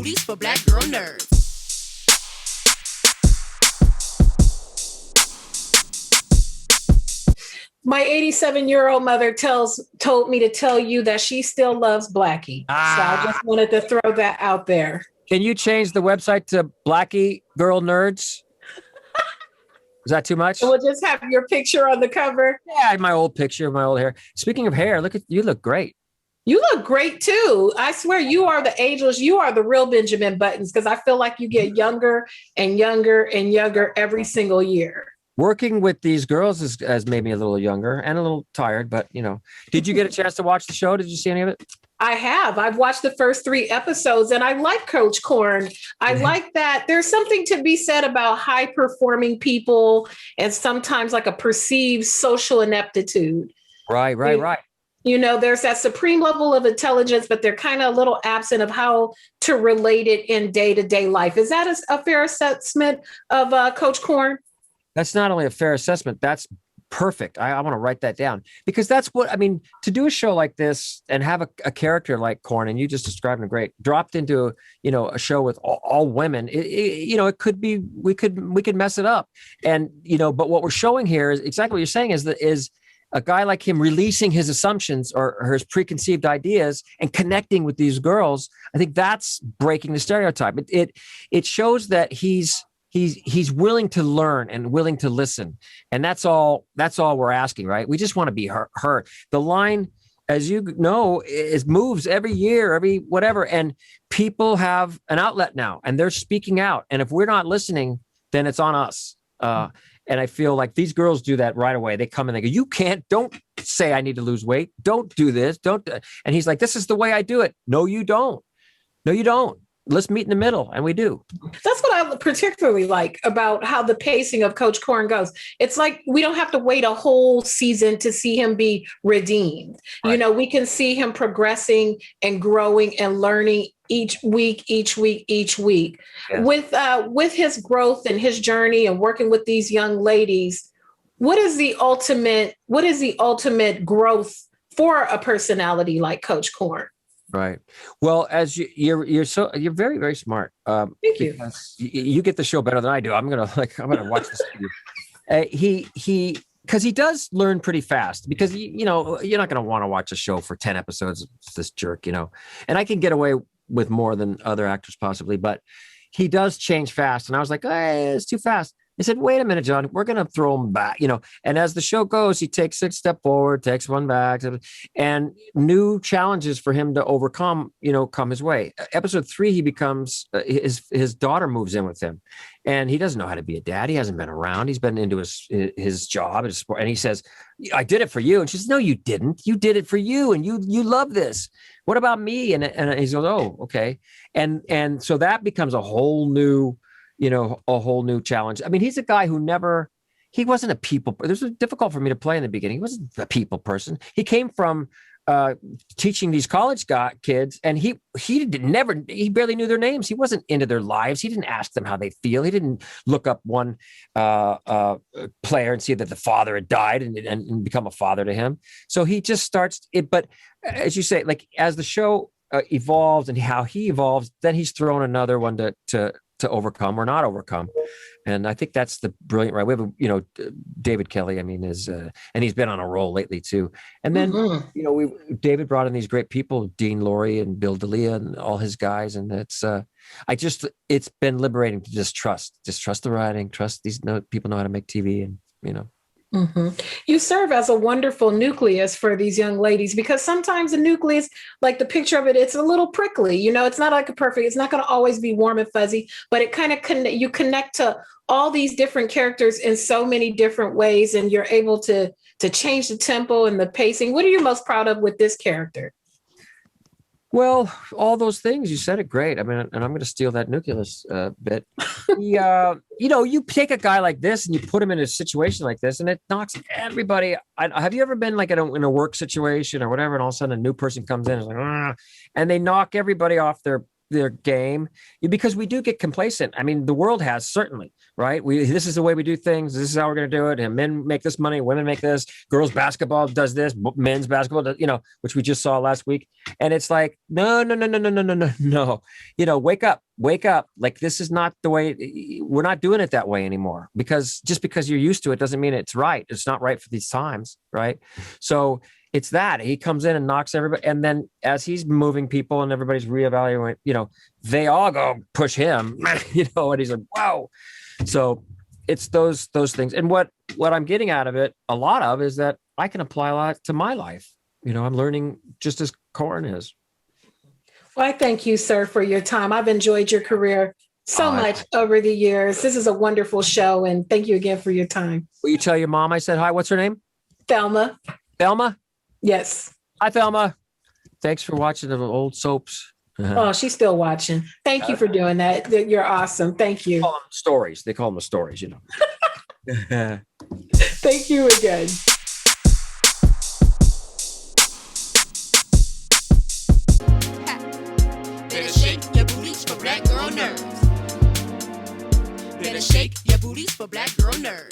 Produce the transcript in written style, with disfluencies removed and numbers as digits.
booties for black girl nerds. My 87-year-old mother told me to tell you that she still loves Blackie. So I just wanted to throw that out there. Can you change the website to Blackie Girl Nerds? Is that too much? We'll just have your picture on the cover. Yeah, my old picture of my old hair. Speaking of hair, you look great. You look great too. I swear you are the ageless. You are the real Benjamin Buttons, because I feel like you get younger and younger and younger every single year. Working with these girls has made me a little younger and a little tired, but did you get a chance to watch the show? Did you see any of it? I have. I've watched the first 3 episodes and I like Coach Korn. I like that there's something to be said about high performing people and sometimes like a perceived social ineptitude. Right. There's that supreme level of intelligence, but they're kind of a little absent of how to relate it in day-to-day life. Is that a fair assessment of Coach Korn? That's not only a fair assessment, that's perfect. I want to write that down, because that's what I mean, to do a show like this and have a character like Korn, and you just described him great, dropped into a show with all women. It could be we could mess it up, and but what we're showing here is exactly what you're saying, is a guy like him releasing his assumptions or his preconceived ideas and connecting with these girls. I think that's breaking the stereotype. It shows that he's willing to learn and willing to listen. And that's all we're asking, right? We just want to be heard. The line, as you know, moves every year, every whatever. And people have an outlet now and they're speaking out. And if we're not listening, then it's on us. And I feel like these girls do that right away. They come and they go, don't say I need to lose weight. Don't do this. Don't. And he's like, this is the way I do it. No, you don't. No, you don't. Let's meet in the middle. And we do. That's what I particularly like about how the pacing of Coach Korn goes. It's like we don't have to wait a whole season to see him be redeemed. Right. We can see him progressing and growing and learning each week. Yes. With his growth and his journey and working with these young ladies, what is the ultimate growth for a personality like Coach Korn? Right. Well, as you're very, very smart. Thank you. You get the show better than I do. I'm gonna watch this. Because he does learn pretty fast. Because you're not gonna want to watch a show for 10 episodes of this jerk. And I can get away with more than other actors possibly, but he does change fast. And I was like, hey, it's too fast. I said, wait a minute, John, we're going to throw him back, and as the show goes, he takes 6 steps forward, takes 1 back, and new challenges for him to overcome, come his way. Episode 3, he becomes, his daughter moves in with him, and he doesn't know how to be a dad. He hasn't been around. He's been into his job, his sport, and he says, I did it for you. And she says, no, you didn't. You did it for you. And you love this. What about me? And he goes, oh, okay. And so that becomes a whole new challenge. I mean, he's a guy who he wasn't a people. This was difficult for me to play in the beginning. He wasn't a people person. He came from teaching these college kids, and he barely knew their names. He wasn't into their lives. He didn't ask them how they feel. He didn't look up one player and see that the father had died and become a father to him. So he just starts it. But as you say, like as the show evolves and how he evolves, then he's thrown another one to overcome or not overcome. And I think that's the brilliant, right? We have, David Kelly, and he's been on a roll lately too. And then, David brought in these great people, Dean Laurie and Bill D'Elia and all his guys. And it's been liberating to just trust the writing, trust these people know how to make TV and. Mm-hmm. You serve as a wonderful nucleus for these young ladies, because sometimes the nucleus, like the picture of it, it's a little prickly. It's not like it's not going to always be warm and fuzzy, but it kind of you connect to all these different characters in so many different ways, and you're able to change the tempo and the pacing. What are you most proud of with this character? Well, all those things, you said it great. And I'm going to steal that nucleus bit. You take a guy like this and you put him in a situation like this, and it knocks everybody. Have you ever been like in a work situation or whatever, and all of a sudden a new person comes in and is like, and they knock everybody off their their game, because we do get complacent. I mean, the world has, certainly, right? This is the way we do things. This is how we're going to do it. And men make this money, women make this. Girls basketball does this. Men's basketball does, which we just saw last week. And it's like, no. Wake up. Like, this is not the way. We're not doing it that way anymore, because just because you're used to it doesn't mean it's right. It's not right for these times, right? So it's that he comes in and knocks everybody. And then as he's moving people and everybody's reevaluating, they all go push him, and he's like, wow. So it's those things. And what I'm getting out of it, a lot of, is that I can apply a lot to my life. I'm learning just as Korn is. Well, I thank you, sir, for your time. I've enjoyed your career so much over the years. This is a wonderful show, and thank you again for your time. Will you tell your mom I said hi? What's her name? Thelma. Thelma? Yes. Hi, Thelma. Thanks for watching the old soaps. Oh, she's still watching. Thank you for doing that. You're awesome. Thank you. They call them stories. They call them stories, Thank you again. Better shake your booties for black girl nerves. Better shake your booties for black girl nerves.